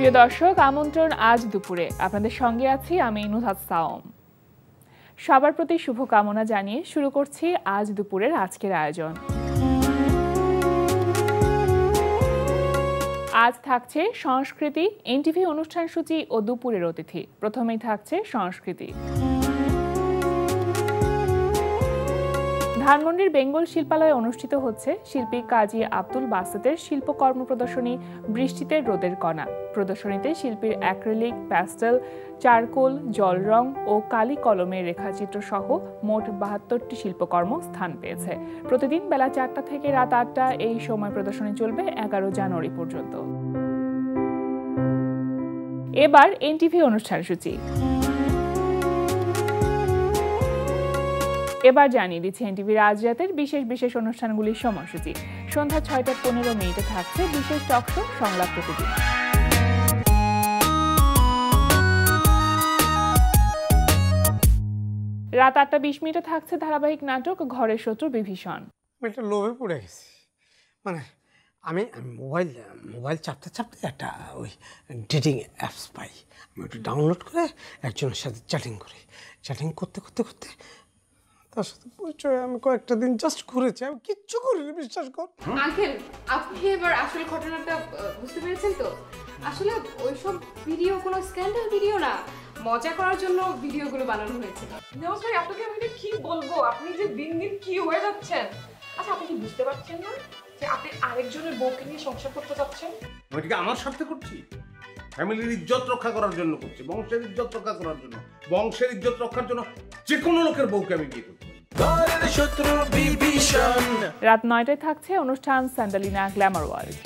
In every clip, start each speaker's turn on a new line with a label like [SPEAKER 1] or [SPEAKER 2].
[SPEAKER 1] প্রিয় দর্শক, আমন্ত্রণ আজ দুপুরে। আপনাদের সঙ্গে আছি আমি নুহাত সাওম। সবার প্রতি শুভকামনা জানিয়ে শুরু করছি আজ দুপুরের আজকের আয়োজন। আজ থাকছে সংস্কৃতি, এনটিভি অনুষ্ঠান সূচি ও দুপুরের অতিথি। প্রথমেই থাকছে সংস্কৃতি। ধানমন্ডির বেঙ্গল শিল্পালয়ে অনুষ্ঠিত হচ্ছে শিল্পী কাজী আব্দুল বাসেতের শিল্পকর্ম প্রদর্শনী বৃষ্টিতে রোদের কণা। প্রদর্শনীতে শিল্পীর অ্যাক্রিলিক, প্যাস্টেল, চারকোল, জল রং ও কালি কলমের রেখাচিত্র সহ মোট ৭২টি শিল্পকর্ম স্থান পেয়েছে। প্রতিদিন বেলা ৪টা থেকে রাত ৮টা এই সময় প্রদর্শনী চলবে ১১ জানুয়ারি পর্যন্ত। এবার এনটিভি অনুষ্ঠান সূচি। এবার জানিয়ে দিচ্ছি এনটিভির আজ রাতের বিশেষ বিশেষ অনুষ্ঠানগুলির সময়সূচি। সন্ধ্যা ৬টা ১৫ থাকছে বিশেষ টক শো সংলাপ প্রতিদিন। রাত ৮টা ২০ থাকছে ধারাবাহিক নাটক ঘরের শত্রু বিভীষণ।
[SPEAKER 2] একটা লোভে পড়ে গেছি, মানে আমি মোবাইল চাপতে একটা ওই ডেটিং অ্যাপস পাই, আমি ওটা ডাউনলোড করে একজনের সাথে চ্যাটিং করতে তার সাথে পরিচয়। আমি কয়েকটা দিন জাস্ট ঘুরেছি, আমি কিচ্ছু করিনি, বিশ্বাস কর।
[SPEAKER 3] আঙ্কেল, আপনি এবার আসল ঘটনাটা বুঝতে পেরেছেন তো? আসলে ওইসব ভিডিও কোনো স্ক্যান্ডাল ভিডিও না, মজা করার জন্য ভিডিওগুলো বানানো হয়েছে।
[SPEAKER 4] নেওয়াজ ভাই, আপনাকে আমি কি বলবো, আপনি যে দিন দিন কি হয়ে যাচ্ছেন। আচ্ছা, আপনি কি বুঝতে পারছেন না যে আপনি আরেকজনের বউকে নিয়ে সংসার করতে যাচ্ছেন?
[SPEAKER 5] আমি ঠিক আমার স্বার্থে করছি, ফ্যামিলির ইজ্জত রক্ষা করার জন্য করছি, বংশের ইজ্জত রক্ষা করার জন্য, বংশের ইজ্জত রক্ষার জন্য যে কোনো লোকের বউকে আমি বিয়ে করছি।
[SPEAKER 1] রাত ৯টায় থাকছে অনুষ্ঠান স্যান্ডালিনা গ্ল্যামার ওয়ার্ল্ড।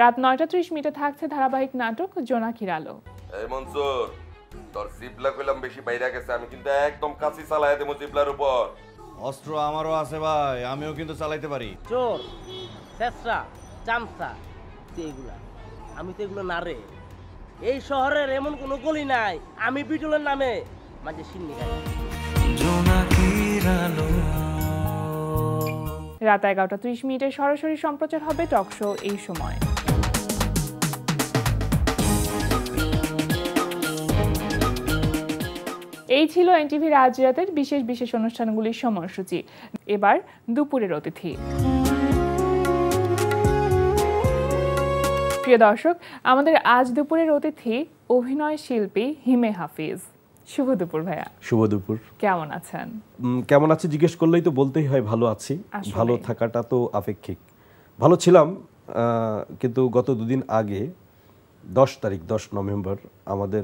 [SPEAKER 1] রাত ৯টা ৩০ থাকছে ধারাবাহিক নাটক জোনাকির আলো।
[SPEAKER 6] এই মনসুর, তোর জিবলা কইলাম বেশি বাইরে গেছে, আমি কিন্তু একদম কাছি চালাই দেবো জিবলার উপর।
[SPEAKER 7] অস্ত্র আমারও আছে ভাই, আমিও কিন্তু চালাইতে পারি।
[SPEAKER 8] চোর, শেষরা, চামচা, এগুলা আমি তো এগুলো না রে। এই শহরের এমন কোনো গলি নাই আমি বিটুলের নামে মাঝে সিন্নি খাই।
[SPEAKER 1] রাত ১১টা ৩০ সরাসরি সম্প্রচার হবে টক শো এই সময়। এই ছিল এনটিভির আজ রাতের বিশেষ বিশেষ অনুষ্ঠানগুলির সময়সূচি। এবার দুপুরের অতিথি। প্রিয় দর্শক, আমাদের আজ দুপুরের অতিথি অভিনয় শিল্পী হিমে হাফিজ। শুভ দুপুর ভাইয়া।
[SPEAKER 9] শুভ দুপুর।
[SPEAKER 1] কেমন আছেন?
[SPEAKER 9] কেমন আছে জিজ্ঞেস করলেই তো বলতেই হয় ভালো আছি। ভালো থাকাটা তো আপেক্ষিক। ভালো ছিলাম, কিন্তু গত দুদিন আগে 10 নভেম্বর আমাদের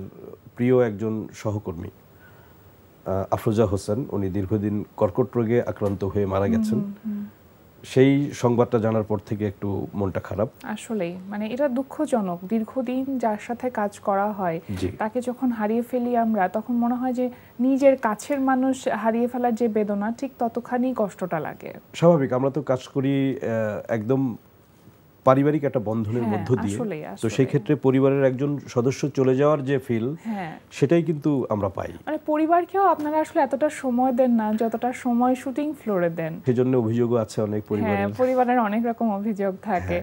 [SPEAKER 9] প্রিয় একজন সহকর্মী আফরোজা হোসেন, উনি দীর্ঘদিন কর্কট রোগে আক্রান্ত হয়ে মারা গেছেন। সেই সংবাদটা জানার পর থেকে একটু মনটা খারাপ।
[SPEAKER 1] আসলেই মানে এটা দুঃখজনক। দীর্ঘদিন যার সাথে কাজ করা হয় তাকে যখন হারিয়ে ফেলি আমরা, তখন মনে হয় যে নিজের কাছের মানুষ হারিয়ে ফেলার যে বেদনা, ঠিক ততখানি কষ্টটা লাগে।
[SPEAKER 9] স্বাভাবিক, আমরা তো কাজ করি একদম পারিবারিক একটা বন্ধনের মধ্য দিয়ে, তো সেই ক্ষেত্রে পরিবারের একজন সদস্য চলে যাওয়ার যে ফিল, সেটাই কিন্তু আমরা পাই।
[SPEAKER 1] মানে পরিবারকেও আপনারা আসলে এতটা সময় দেন না যতটা সময় শুটিং ফ্লোরে দেন।
[SPEAKER 9] সেজন্য অভিযোগও আছে অনেক
[SPEAKER 1] পরিবারের অনেক রকম অভিযোগ থাকে।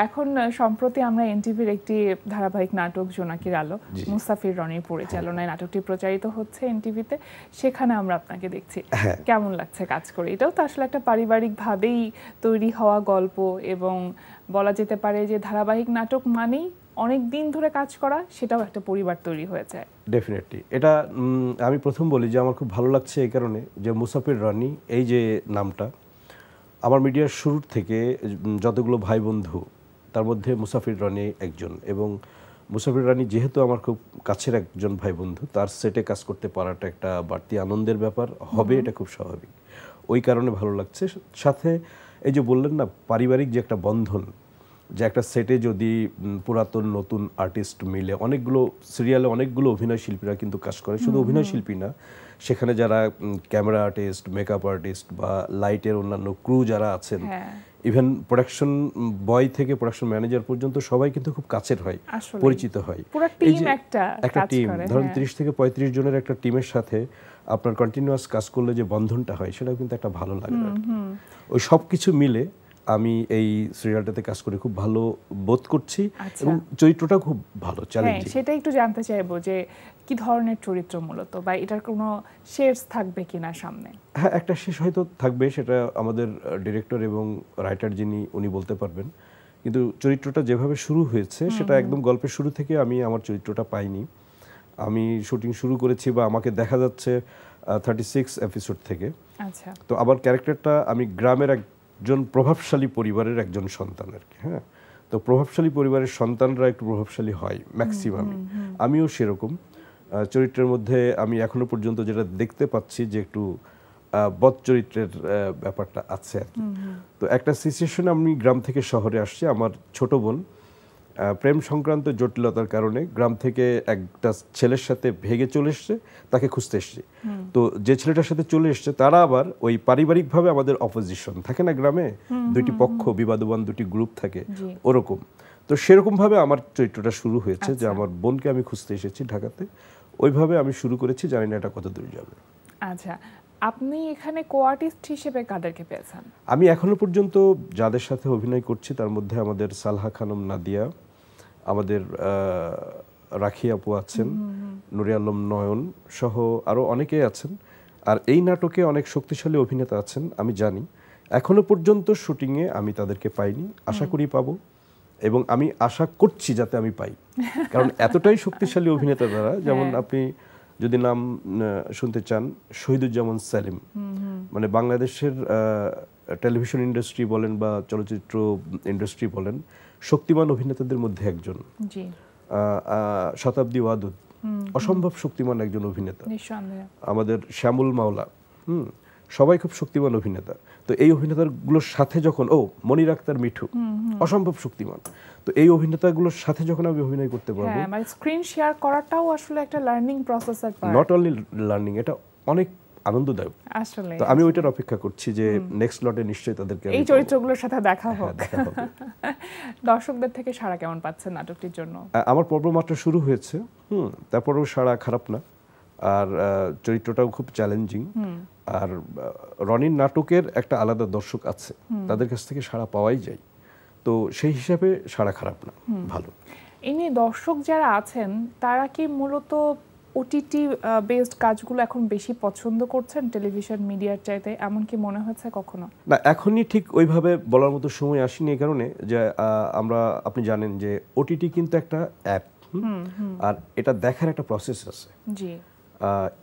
[SPEAKER 1] এখন সম্প্রতি আমরা এনটিভির একটি ধারাবাহিক নাটক জোনাকির আলো, মুস্তাফির রনির পরিচালনায় নাটকটি প্রচারিত হচ্ছে এনটিভিতে, সেখানে আমরা আপনাকে দেখছি। কেমন লাগছে কাজ করে? এটাও তো আসলে একটা পারিবারিক ভাবেই তৈরি হওয়া গল্প, এবং বলা যেতে পারে যে ধারাবাহিক নাটক মানেই অনেক দিন ধরে কাজ করা, সেটাও একটা পরিবার তৈরি হয়ে যায়।
[SPEAKER 9] ডেফিনেটলি এটা আমি প্রথম বলি যে আমার খুব ভালো লাগছে এই কারণে যে মুসাফির রানী এই যে নামটা, আমার মিডিয়ার শুরুর থেকে যতগুলো ভাই বন্ধু তার মধ্যে মুসাফির রানী একজন, এবং মুসাফির রানী যেহেতু আমার খুব কাছের একজন ভাই বন্ধু, তার সেটে কাজ করতে পারাটা একটা বাড়তি আনন্দের ব্যাপার হবে, এটা খুব স্বাভাবিক। ওই কারণে ভালো লাগছে। সাথে এই যে বললেন না, পারিবারিক যে একটা বন্ধন, যে একটা সেটে যদি পুরাতন নতুন আর্টিস্ট মিলে, অনেকগুলো সিরিয়ালে অনেকগুলো অভিনয় শিল্পীরা কিন্তু কাজ করে, শুধু অভিনয় শিল্পী না, সেখানে যারা ক্যামেরা আর্টিস্ট, মেকআপ আর্টিস্ট বা লাইটের অন্যান্য ক্রু যারা আছেন, ইভেন প্রোডাকশন বয় থেকে প্রোডাকশন ম্যানেজার পর্যন্ত সবাই কিন্তু খুব কাছের হয়, পরিচিত হয়। এই যে একটা টিম, ধরুন 30 থেকে 35 জনের একটা টিমের সাথে আপনার কন্টিনিউয়াস কাজ করলে যে বন্ধনটা হয় সেটাও কিন্তু একটা ভালো লাগে। ওই সব কিছু মিলে আমি এই সিরিয়ালটাতে কাজ করে খুব ভালো বোধ করছি এবং চরিত্রটা খুব ভালো, চ্যালেঞ্জিং।
[SPEAKER 1] সেটা একটু জানতে চাইবো যে কি ধরনের চরিত্র মূলত, বা এটার কোনো শেডস থাকবে কিনা সামনে?
[SPEAKER 9] হ্যাঁ, একটা শেষ হয়তো থাকবে, সেটা আমাদের ডিরেক্টর এবং রাইটার যিনি উনি বলতে পারবেন। কিন্তু চরিত্রটা যেভাবে শুরু হয়েছে সেটা একদম গল্পের শুরু থেকে আমি আমার চরিত্রটা পাইনি। আমি শুটিং শুরু করেছি বা আমাকে দেখা যাচ্ছে 36 এপিসোড থেকে।
[SPEAKER 1] আচ্ছা।
[SPEAKER 9] তো আমার ক্যারেক্টারটা আমি গ্রামের একজন প্রভাবশালী পরিবারের একজন সন্তান আর কি। হ্যাঁ, তো প্রভাবশালী পরিবারের সন্তানরা একটু প্রভাবশালী হয় ম্যাক্সিমামই, আমিও সেরকম। চরিত্রের মধ্যে আমি এখনো পর্যন্ত যেটা দেখতে পাচ্ছি যে একটু বদ চরিত্রের ব্যাপারটা আছে আর কি। তো একটা সিচুয়েশনে আমি গ্রাম থেকে শহরে আসছি, আমার ছোট বোন প্রেম সংক্রান্ত জটিলতার কারণে গ্রাম থেকে একটা ছেলের সাথে ভেগে চলে এসছে, তাকে খুঁজতে এসছি। তো যে ছেলেটার সাথে চলে এসছে তারা আবার ওই পারিবারিকভাবে আমাদের অপোজিশন থাকে না গ্রামে, দুইটি পক্ষ, বিবাদবান দুটি গ্রুপ থাকে ওরকম। তো সেরকমভাবে আমার চরিত্রটা শুরু হয়েছে যে আমার বোনকে আমি খুঁজতে এসেছি ঢাকাতে, ওইভাবে আমি শুরু করেছি, জানি না এটা কত দূর যাবে।
[SPEAKER 1] আচ্ছা, আপনি এখানে কো আর্টিস্ট হিসেবে কাদেরকে পেয়েছেন?
[SPEAKER 9] আমি এখনো পর্যন্ত যাদের সাথে অভিনয় করছি তার মধ্যে আমাদের সালহা খানম নাদিয়া, আমাদের রাখি আপু আছেন, নুরে আলম নয়ন সহ আরও অনেকেই আছেন। আর এই নাটকে অনেক শক্তিশালী অভিনেতা আছেন, আমি জানি। এখনো পর্যন্ত শুটিংয়ে আমি তাদেরকে পাইনি, আশা করি পাবো, এবং আমি আশা করছি যাতে আমি পাই, কারণ এতটাই শক্তিশালী অভিনেতা তারা। যেমন আপনি যদি নাম শুনতে চান, শহীদুজ্জামান সেলিম, মানে বাংলাদেশের টেলিভিশন ইন্ডাস্ট্রি বলেন বা চলচ্চিত্র ইন্ডাস্ট্রি বলেন, শক্তিমান অভিনেতাদের মধ্যে একজন। শতাব্দী ওয়াদুদ অসম্ভব শক্তিমান একজন অভিনেতা। আমাদের শ্যামল মাওলা, সবাই খুব শক্তিমান অভিনেতা। তো এই অভিনেতাগুলোর সাথে যখন মনির আক্তার মিঠু অসম্ভব শক্তিমান, তো এই অভিনেতাগুলোর সাথে যখন আমি অভিনয় করতে পারবো,
[SPEAKER 1] মানে স্ক্রিন শেয়ার করাটাও আসলে একটা লার্নিং প্রসেসের পার্ট,
[SPEAKER 9] নট অনলি লার্নিং, এটা অনেক আনন্দদায়ক আসলে। তো আমি ওইটার অপেক্ষা করছি যে নেক্সট লটে নিশ্চয়ই তাদেরকে এই চরিত্রগুলোর
[SPEAKER 1] সাথে দেখা হোক। দর্শকদের থেকে সাড়া কেমন পাচ্ছেন নাটকটির জন্য?
[SPEAKER 9] আমার পর্ব মাত্র শুরু হয়েছে, তারপরেও সাড়া খারাপ না, আর চরিত্রটাও খুব চ্যালেঞ্জিং। আর রনির নাটকের একটা আলাদা দর্শক আছে, তাদের কাছ থেকে সাড়া পাওয়াই যায়, তো সেই হিসাবে সাড়া খারাপ না, ভালো।
[SPEAKER 1] এমনি দর্শক যারা আছেন তারা কি মূলত ওটিটি বেসড কাজগুলো এখন বেশি পছন্দ করছেন টেলিভিশন মিডিয়ার চাইতে, এমন কি মনে হচ্ছে কখনো?
[SPEAKER 9] না, এখনই ঠিক ওইভাবে বলার মতো সময় আসেনি, এই কারণে যে আপনি জানেন যে ওটিটি কিন্তু একটা অ্যাপ, আর এটা দেখার একটা প্রসেস আছে। জি,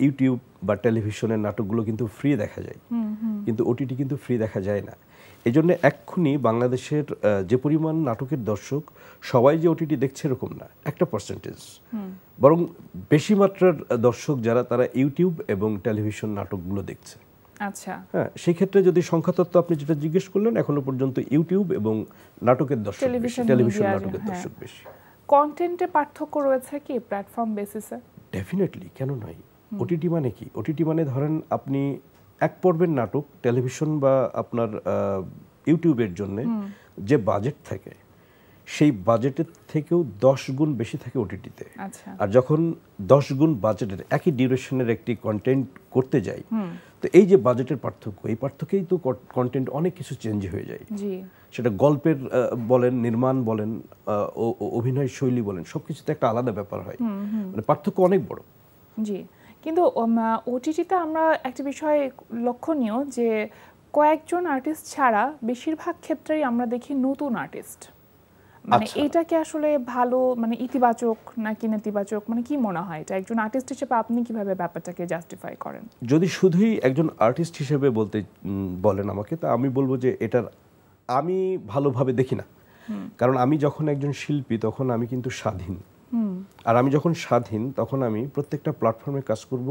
[SPEAKER 9] ইউটিউব বা টেলিভিশনের নাটকগুলো কিন্তু ফ্রি দেখা যায়, কিন্তু ওটিটি কিন্তু ফ্রি দেখা যায় না। এই জন্য এক্ষুনি বাংলাদেশের যে পরিমাণ নাটকের দর্শক, সবাই যে ওটিটি দেখছে এরকম না, একটা পার্সেন্টেজ, বরং বেশি মাত্রার দর্শক যারা, তারা ইউটিউব এবং টেলিভিশন নাটকগুলো দেখছে।
[SPEAKER 1] আচ্ছা,
[SPEAKER 9] হ্যাঁ, সেই ক্ষেত্রে যদি সংখ্যাতত্ত্ব আপনি যেটা জিজ্ঞেস করলেন, এখনো পর্যন্ত ইউটিউব এবং নাটকের দর্শক, টেলিভিশন নাটকের দর্শক বেশি।
[SPEAKER 1] কন্টেন্টে পার্থক্য রয়েছে কি প্ল্যাটফর্ম বেসিসে?
[SPEAKER 9] ডেফিনেটলি, কেন নয়। ওটিটি মানে কি? ওটিটি মানে ধরেন আপনি এক পর্বের নাটক টেলিভিশন বা আপনার ইউটিউবের জন্য যে বাজেট থাকে, সেই বাজেটের থেকেও 10 গুণ বেশি থাকে ওটিটিতে। আর যখন 10 গুণ বাজেটের একই ডিউরেশনের একটি কন্টেন্ট করতে যাই, তো এই যে বাজেটের পার্থক্য, এই পার্থক্যেই তো কন্টেন্ট অনেক কিছু চেঞ্জ হয়ে যায়। সেটা গল্পের বলেন, নির্মাণ বলেন, অভিনয় শৈলী বলেন, সবকিছুতে একটা আলাদা ব্যাপার হয়, মানে পার্থক্য অনেক বড়।
[SPEAKER 1] জি, কিন্তু ওটিটিতে আমরা একটা বিষয় লক্ষণীয় যে কয়েকজন আর্টিস্ট ছাড়া বেশিরভাগ ক্ষেত্রেই আমরা দেখি নতুন আর্টিস্ট। মানে এটা কি আসলে ভালো, মানে ইতিবাচক নাকি নেতিবাচক, মানে কি মনে হয় এটা একজন আর্টিস্ট হিসেবে আপনি কিভাবে ব্যাপারটাকে জাস্টিফাই করেন?
[SPEAKER 9] যদি শুধুই একজন আর্টিস্ট হিসেবে বলেন আমাকে, তা আমি বলবো যে এটার আমি ভালোভাবে দেখি না, কারণ আমি যখন একজন শিল্পী তখন আমি কিন্তু স্বাধীন, আর আমি যখন স্বাধীন তখন আমি প্রত্যেকটা প্ল্যাটফর্মে কাজ করব,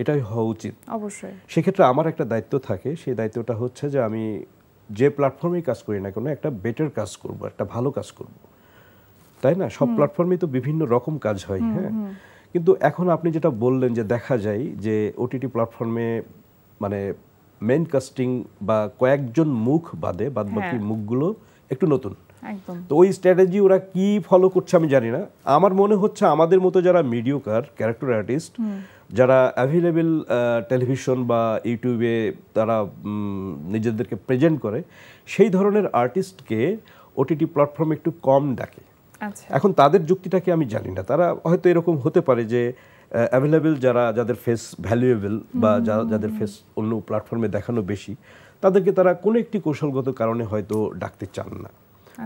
[SPEAKER 9] এটাই হওয়া উচিত।
[SPEAKER 1] অবশ্যই
[SPEAKER 9] সেক্ষেত্রে আমার একটা দায়িত্ব থাকে, সেই দায়িত্বটা হচ্ছে যে আমি যে প্ল্যাটফর্মেই কাজ করি না কেন, একটা বেটার কাজ করব, একটা ভালো কাজ করব, তাই না? সব প্ল্যাটফর্মেই তো বিভিন্ন রকম কাজ হয়। হ্যাঁ, কিন্তু এখন আপনি যেটা বললেন যে দেখা যায় যে ওটিটি প্ল্যাটফর্মে মানে মেইন কাস্টিং বা কয়েকজন মুখ বাদে বাদবাকি মুখগুলো একটু নতুন, তো ওই স্ট্র্যাটেজি ওরা কি ফলো করছে আমি জানি না। আমার মনে হচ্ছে আমাদের মতো যারা মিডিওকার ক্যারেক্টার আর্টিস্ট যারা অ্যাভেলেবেল টেলিভিশন বা ইউটিউবে তারা নিজেদেরকে প্রেজেন্ট করে সেই ধরনের আর্টিস্টকে ওটিটি প্ল্যাটফর্মে একটু কম ডাকে। এখন তাদের যুক্তিটাকে আমি জানি না, তারা হয়তো এরকম হতে পারে যে অ্যাভেলেবেল যাদের ফেস ভ্যালুয়েবল বা যাদের ফেস অন্য প্ল্যাটফর্মে দেখানো বেশি, তাদেরকে তারা কোনো একটি কৌশলগত কারণে হয়তো ডাকতে চান না।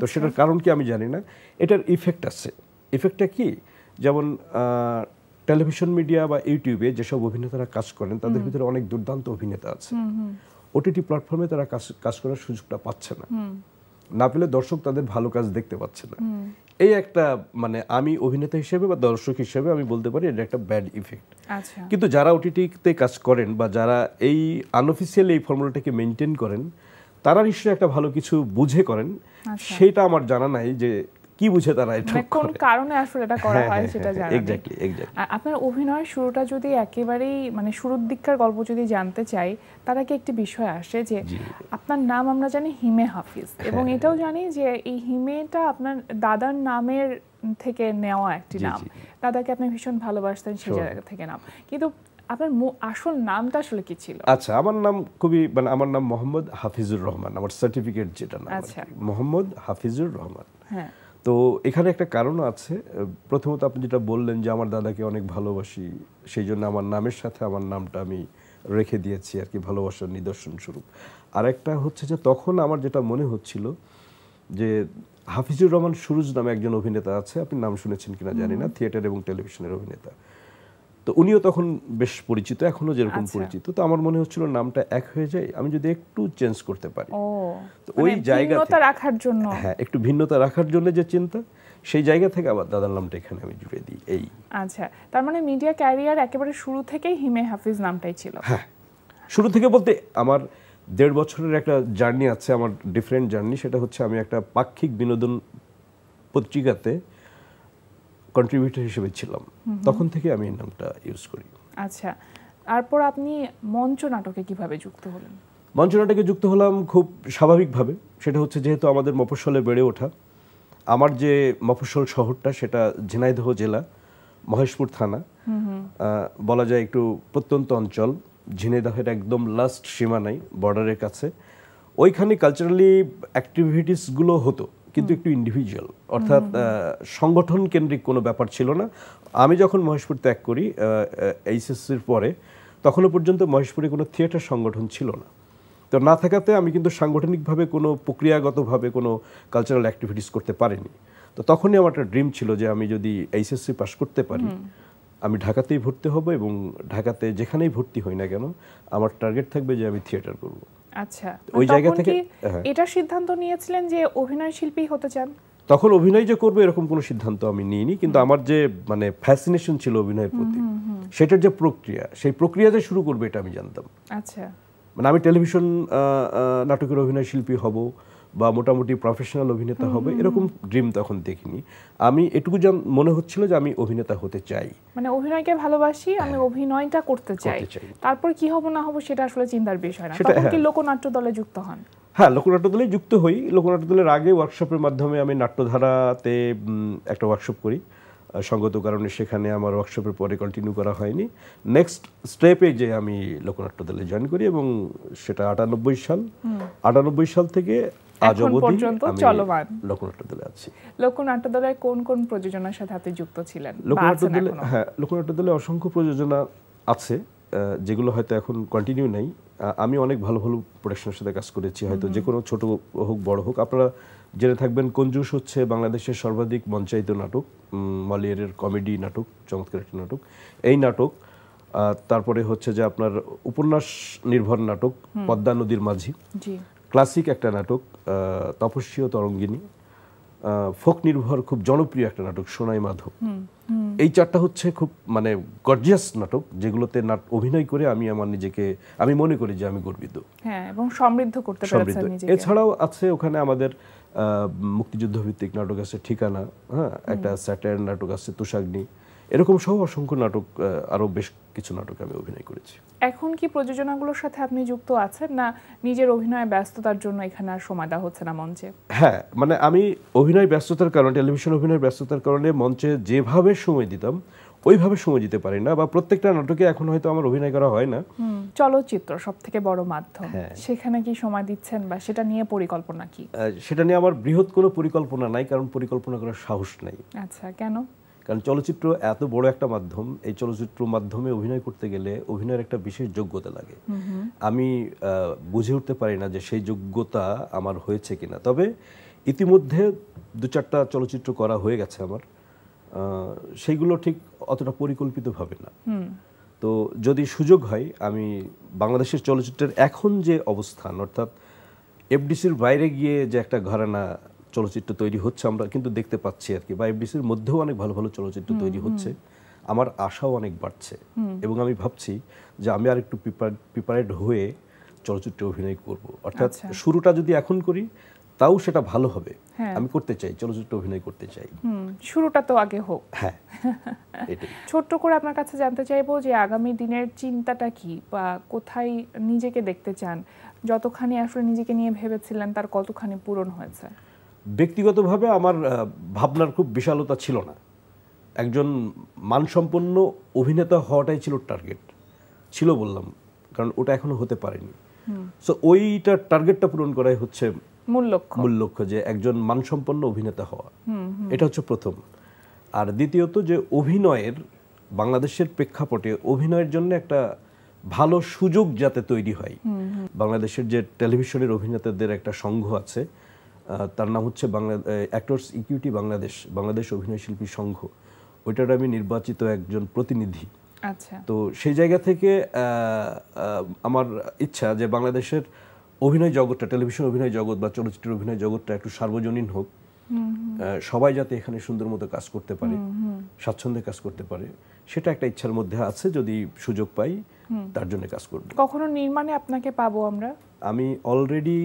[SPEAKER 9] তো সেটার কারণ কি আমি জানি না। এটার ইফেক্ট আছে। ইফেক্টটা কি, যেমন টেলিভিশন মিডিয়া বা ইউটিউবে যেসব অভিনেতারা কাজ করেন তাদের ভিতরে অনেক দুর্দান্ত অভিনেতা আছে, ওটিটি প্ল্যাটফর্মে তারা কাজ করার সুযোগটা পাচ্ছে না পেলে দর্শক তাদের ভালো কাজ দেখতে পাচ্ছে না। এই একটা মানে আমি অভিনেতা হিসেবে বা দর্শক হিসেবে আমি বলতে পারি এটা একটা ব্যাড ইফেক্ট। কিন্তু যারা ওটিটিতে কাজ করেন বা যারা এই আনঅফিসিয়ালি এই ফর্মুলাটাকে মেনটেন করেন তারা নিশ্চয়ই একটা ভালো কিছু বুঝে করেন। সেটা আমার জানা নাই যে কি বুঝে তারা এটা
[SPEAKER 1] কোন কারণে আসলে এটা করা হয় সেটা জানা নেই।
[SPEAKER 9] এক্স্যাক্টলি।
[SPEAKER 1] আপনার অভিনয়ের শুরুটা যদি একেবারেই মানে শুরুর দিককার গল্প যদি জানতে চাই, তার আগে একটি বিষয় আসে যে আপনার নাম আমরা জানি হিমে হাফিজ, এবং এটাও জানি যে এই হিমেটা আপনার দাদার নামের থেকে নেওয়া একটি নাম। দাদাকে আপনি ভীষণ ভালোবাসতেন সেই জায়গা থেকে নাম, কিন্তু আপনার আসল নামটা আসলে কি ছিল?
[SPEAKER 9] আচ্ছা, আমার নাম মানে আমার নাম মোহাম্মদ হাফিজুর রহমান, আমার সার্টিফিকেট যেটা নাম মোহাম্মদ হাফিজুর রহমান।
[SPEAKER 1] হ্যাঁ,
[SPEAKER 9] তো এখানে একটা কারণ আছে। প্রথমত আপনি যেটা বললেন যে আমার দাদাকে অনেক ভালোবাসি, সেই জন্য আমার নামের সাথে আমার নামটা আমি রেখে দিয়েছি আর কি, ভালোবাসার নিদর্শন স্বরূপ। আরেকটা হচ্ছে যে তখন আমার যেটা মনে হচ্ছিল যে হাফিজুর রহমান সুরুজ নামে একজন অভিনেতা আছে, আপনি নাম শুনেছেন কিনা জানি না, থিয়েটার এবং টেলিভিশনের অভিনেতা। তো উনিও তখন বেশ পরিচিত, এখনো যেরকম পরিচিত। তো আমার মনে হচ্ছিল নামটা এক হয়ে যায়, আমি যদি একটু চেঞ্জ করতে পারি।
[SPEAKER 1] তো
[SPEAKER 9] ওই জায়গাটা
[SPEAKER 1] রাখার জন্য,
[SPEAKER 9] হ্যাঁ, একটু ভিন্নতা রাখার জন্য যে চিন্তা, সেই জায়গা থেকে আবার দাদার নামটা এখানে আমি জুড়ে দিই। এই
[SPEAKER 1] আচ্ছা, তার মানে মিডিয়া ক্যারিয়ার একেবারে শুরু থেকেই হিমে হাফিজ নামটাই ছিল?
[SPEAKER 9] হ্যাঁ, শুরু থেকে বলতে আমার 1.5 বছরের একটা জার্নি আছে, আমার ডিফারেন্ট জার্নি। সেটা হচ্ছে আমি একটা পাক্ষিক বিনোদন পত্রিকাতে কন্ট্রিবিউটর হিসেবে ছিলাম, তখন থেকে আমি এই নামটা ইউজ করি।
[SPEAKER 1] আচ্ছা, তারপর আপনি মঞ্চ নাটকে কিভাবে যুক্ত হলেন?
[SPEAKER 9] মঞ্চ নাটকে যুক্ত হলাম খুব স্বাভাবিকভাবে। সেটা হচ্ছে যেহেতু আমাদের মফস্বলে বেড়ে ওঠা, আমার যে মফস্বল শহরটা সেটা ঝিনাইদহ জেলা, মহেশপুর থানা, বলা যায় একটু প্রত্যন্ত অঞ্চল, ঝিনাইদহের একদম লাস্ট সীমানায়, বর্ডারের কাছে। ওইখানে কালচারালি অ্যাক্টিভিটিসগুলো হতো, কিন্তু একটু ইন্ডিভিজুয়াল, অর্থাৎ সংগঠন কেন্দ্রিক কোনো ব্যাপার ছিল না। আমি যখন মহেশপুর ত্যাগ করি এইচএসসির পরে, তখনও পর্যন্ত মহেশপুরে কোনো থিয়েটার সংগঠন ছিল না। তো না থাকাতে আমি কিন্তু সাংগঠনিকভাবে কোনো প্রক্রিয়াগতভাবে কোনো কালচারাল অ্যাক্টিভিটিস করতে পারিনি। তো তখনই আমার একটা ড্রিম ছিল যে আমি যদি এইচএসসি পাস করতে পারি, আমি ঢাকাতেই ভর্তি হব, এবং ঢাকাতে যেখানেই ভর্তি হই না কেন আমার টার্গেট থাকবে যে আমি থিয়েটার করব।
[SPEAKER 1] আচ্ছা,
[SPEAKER 9] ওই জায়গা থেকে
[SPEAKER 1] এটা সিদ্ধান্ত নিয়েছিলেন যে অভিনয় শিল্পী হতে চান?
[SPEAKER 9] তখন অভিনয় যে করবো এরকম কোনো সিদ্ধান্ত আমি নিইনি, কিন্তু আমার যে মানে ফ্যাসিনেশন ছিল অভিনয়ের প্রতি, সেটার যে প্রক্রিয়া, সেই প্রক্রিয়া যে শুরু করবে এটা আমি জানতাম।
[SPEAKER 1] আচ্ছা,
[SPEAKER 9] মানে আমি টেলিভিশন নাটকের অভিনয় শিল্পী হব বা মোটামুটি প্রফেশনাল অভিনেতা হবে এরকম ড্রিম তখন দেখিনি। আমি এটুকু মনে হচ্ছিল যে আমি অভিনেতা হতে চাই,
[SPEAKER 1] মানে অভিনয়কে ভালোবাসি, আমি অভিনয়টা করতে চাই। তারপর কি হব না হব সেটা আসলে চিন্তার বিষয় না। তখন কি লোকনাট্য দলে যুক্ত হন?
[SPEAKER 9] হ্যাঁ, লোকনাট্য দলে যুক্ত হই। লোকনাট্য দলের আগে ওয়ার্কশপের মাধ্যমে আমি নাট্যধারাতে একটা ওয়ার্কশপ করি, সঙ্গত কারণে সেখানে আমার ওয়ার্কশপের পরে কন্টিনিউ করা হয়নি। নেক্সট স্টেপে যে আমি লোকনাট্য দলে জয়েন করি, এবং সেটা 98 সাল থেকে আজ অবধি আমি লোকনাট্য দলে আছি।
[SPEAKER 1] লোকনাট্য দলে কোন কোন প্রযোজনার সাথে আপনি যুক্ত ছিলেন?
[SPEAKER 9] লোকনাট্য দলে, হ্যাঁ, লোকনাট্য দলে অসংখ্য প্রযোজনা আছে, যেগুলো হয়তো এখন কন্টিনিউ নেই। আমি অনেক ভালো ভালো প্রোডাকশনের সাথে কাজ করেছি, হয়তো যে কোনো ছোট হোক বড় হোক। আপনারা জেনে থাকবেন কঞ্জুস হচ্ছে বাংলাদেশের সর্বাধিক মঞ্চায়িত নাটক, মলিয়ারের কমেডি নাটক, চমৎকার একটি নাটক। এই নাটক, তারপরে হচ্ছে যে আপনার উপন্যাস নির্ভর নাটক পদ্মা নদীর মাঝি, ক্লাসিক একটা নাটক তপস্বী ও তরঙ্গিনী, ফোক নির্ভর খুব জনপ্রিয় একটা নাটক সোনাই মাধব। এই চারটা হচ্ছে খুব মানে গর্জিয়াস নাটক, যেগুলোতে অভিনয় করে আমি আমার নিজেকে, আমি মনে করি যে আমি গর্বিত,
[SPEAKER 1] হ্যাঁ, এবং সমৃদ্ধ করতে পেরেছেন নিজেকে।
[SPEAKER 9] এছাড়াও আছে ওখানে আমাদের মুক্তিযুদ্ধ ভিত্তিক নাটক আছে ঠিকানা, হ্যাঁ, একটা স্যাটায়ার নাটক আছে তুষাগ্নি, এরকম সহ অসংখ্য নাটক, আরো বেশ কিছু নাটক আমি অভিনয় করেছি।
[SPEAKER 1] এখন কি প্রযোজনাগুলোর সাথে আপনি যুক্ত আছেন, না নিজের অভিনয় ব্যস্ততার জন্য এখানে আর সময় দেওয়া হচ্ছে না মঞ্চে?
[SPEAKER 9] হ্যাঁ, মানে আমি অভিনয় ব্যস্ততার কারণে, টেলিভিশন অভিনয় ব্যস্ততার কারণে মঞ্চে যেভাবে সময় দিতাম ওইভাবে সময় দিতে পারি না, বা প্রত্যেকটা নাটকে এখন হয়তো আমার অভিনয় করা হয় না।
[SPEAKER 1] চলচ্চিত্র সবথেকে বড় মাধ্যম, সেখানে কি সময় দিচ্ছেন বা সেটা নিয়ে পরিকল্পনা কি?
[SPEAKER 9] সেটা নিয়ে আমার বৃহৎ কোনো পরিকল্পনা নাই, কারণ পরিকল্পনা করার সাহস নাই।
[SPEAKER 1] আচ্ছা, কেন?
[SPEAKER 9] কারণ চলচ্চিত্র এত বড় একটা মাধ্যম, এই চলচ্চিত্র মাধ্যমে অভিনয় করতে গেলে অভিনয়ের একটা বিশেষ যোগ্যতা লাগে। আমি বুঝে উঠতে পারি না যে সেই যোগ্যতা আমার হয়েছে কিনা। তবে ইতিমধ্যে 2-4টা চলচ্চিত্র করা হয়ে গেছে আমার, সেইগুলো ঠিক অতটা পরিকল্পিতভাবে না। তো যদি সুযোগ হয়, আমি বাংলাদেশের চলচ্চিত্রের এখন যে অবস্থান, অর্থাৎ এফডিসির বাইরে গিয়ে যে একটা ঘরানা চলচ্চিত্র তৈরি হচ্ছে আমরা কিন্তু দেখতে পাচ্ছি আর কি, বা এফডিসির মধ্যেও অনেক ভালো ভালো চলচ্চিত্র তৈরি হচ্ছে, আমার আশাও অনেক বাড়ছে। এবং আমি ভাবছি যে আমি আর একটু প্রিপারেড হয়ে চলচ্চিত্রে অভিনয় করব। অর্থাৎ শুরুটা যদি এখন করি তাও সেটা ভালো হবে। আমি করতে চাই, চলচ্চিত্র অভিনয় করতে চাই।
[SPEAKER 1] শুরুটা তো আগে হোক।
[SPEAKER 9] হ্যাঁ, এটাই।
[SPEAKER 1] ছোট্ট করে আপনার কাছে জানতে চাইবো যে আগামী দিনের চিন্তাটা কি, বা কোথায় নিজেকে দেখতে চান? যতখানি আসলে নিজেকে নিয়ে ভেবেছিলেন তার কতখানি পূরণ হয়েছে?
[SPEAKER 9] ব্যক্তিগতভাবে আমার ভাবনার খুব বিশালতা ছিল না। একজন মানসম্পন্ন অভিনেতা হওয়াটাই ছিল টার্গেট, ছিল বললাম, কারণ ওটা এখনো হতে পারেনি। সো ওইটা টার্গেটটা পূরণ করাই হচ্ছে মূল লক্ষ্য, যে একজন মানসম্পন্ন অভিনেতা হওয়া। এটা হচ্ছে প্রথম। আর দ্বিতীয়ত যে অভিনয়ের, বাংলাদেশের প্রেক্ষাপটে অভিনয়ের জন্য একটা ভালো সুযোগ যাতে তৈরি হয়। বাংলাদেশের যে টেলিভিশনের অভিনেতাদের একটা সংঘ আছে, তার নাম হচ্ছে অ্যাক্টরস ইকুইটি বাংলাদেশ অভিনয় শিল্পী সংঘ। ওইটার আমি নির্বাচিত একজন প্রতিনিধি।
[SPEAKER 1] আচ্ছা।
[SPEAKER 9] তো সেই জায়গা থেকে আমার ইচ্ছা যে বাংলাদেশের অভিনয় জগৎটা, টেলিভিশন অভিনয় জগৎ বা চলচ্চিত্রের অভিনয় জগৎটা একটু সার্বজনীন হোক, সবাই যাতে এখানে সুন্দর মতো কাজ করতে পারে, স্বাচ্ছন্দ্যে কাজ করতে পারে, সেটা একটা ইচ্ছার মধ্যে আছে। যদি সুযোগ পাই তার জন্য কাজ করব।
[SPEAKER 1] কখনো নির্মাণে আপনাকে পাবো আমরা?
[SPEAKER 9] আমি অলরেডি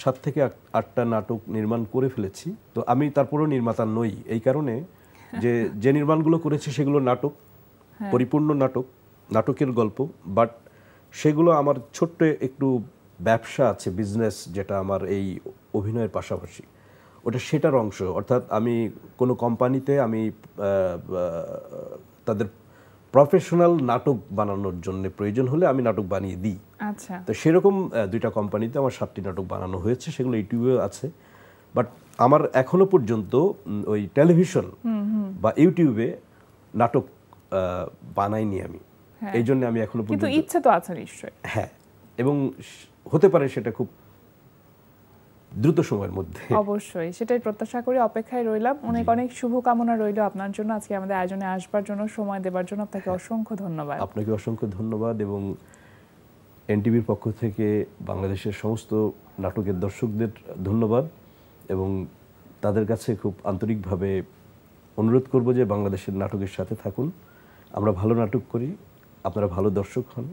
[SPEAKER 9] 7 থেকে 8টা নাটক নির্মাণ করে ফেলেছি। তো আমি তারপরেও নির্মাতা নই, এই কারণে যে নির্মাণগুলো করেছি সেগুলো নাটক, পরিপূর্ণ নাটকের গল্প, বাট সেগুলো আমার ছোট্ট একটু ব্যবসা আছে, বিজনেস, যেটা আমার এই অভিনয়ের পাশাপাশি সেটার অংশ। অর্থাৎ আমি কোনো কোম্পানিতে আমি তাদের প্রফেশনাল নাটক বানানোর জন্য প্রয়োজন হলে আমি নাটক বানিয়ে দিই।
[SPEAKER 1] আচ্ছা।
[SPEAKER 9] তো সেরকম 2টা কোম্পানিতে আমার 7টি নাটক বানানো হয়েছে, সেগুলো ইউটিউবে আছে। বাট আমার এখনো পর্যন্ত ওই টেলিভিশন বা ইউটিউবে নাটক বানাইনি আমি। এই জন্য আমি এখনো পর্যন্ত,
[SPEAKER 1] কিন্তু ইচ্ছে তো আছে নিশ্চয়ই।
[SPEAKER 9] হ্যাঁ, এবং হতে পারে সেটা খুব দ্রুত সময়ের মধ্যে।
[SPEAKER 1] অবশ্যই, সেটাই প্রত্যাশা করি, অপেক্ষায় রইলাম। অনেক অনেক শুভকামনা রইল আপনার জন্য, আজকে আমাদের আয়োজনে আসবার জন্য, সময় দেবার জন্য আপনাকে অসংখ্য ধন্যবাদ।
[SPEAKER 9] আপনাকে অসংখ্য ধন্যবাদ, এবং এনটিভির পক্ষ থেকে বাংলাদেশের সমস্ত নাটকের দর্শকদের ধন্যবাদ, এবং তাদের কাছে খুব আন্তরিকভাবে অনুরোধ করব যে বাংলাদেশের নাটকের সাথে থাকুন। আমরা ভালো নাটক করি, আপনারা ভালো দর্শক হন,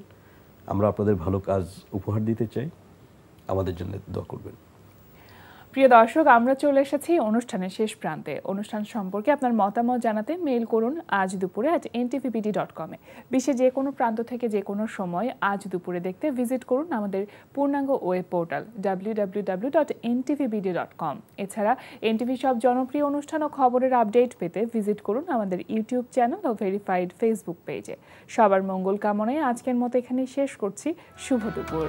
[SPEAKER 9] আমরা আপনাদের ভালো কাজ উপহার দিতে চাই, আমাদের জন্য দোয়া করবেন।
[SPEAKER 1] প্রিয় দর্শক, আমরা চলে এসেছি অনুষ্ঠানের শেষ প্রান্তে। অনুষ্ঠান সম্পর্কে আপনার মতামত জানাতে মেইল করুন আজ দুপুরে @ntvbd.com এ। বিশ্বের যে কোনো প্রান্ত থেকে যে কোনো সময় আজ দুপুরে দেখতে ভিজিট করুন আমাদের পূর্ণাঙ্গ ওয়েব পোর্টাল www.ntvbd.com। এছাড়া এনটিভি সব জনপ্রিয় অনুষ্ঠান ও খবরের আপডেট পেতে ভিজিট করুন আমাদের ইউটিউব চ্যানেল ও ভেরিফাইড ফেসবুক পেজে। সবার মঙ্গল কামনায় আজকের মতো এখানেই শেষ করছি। শুভ দুপুর।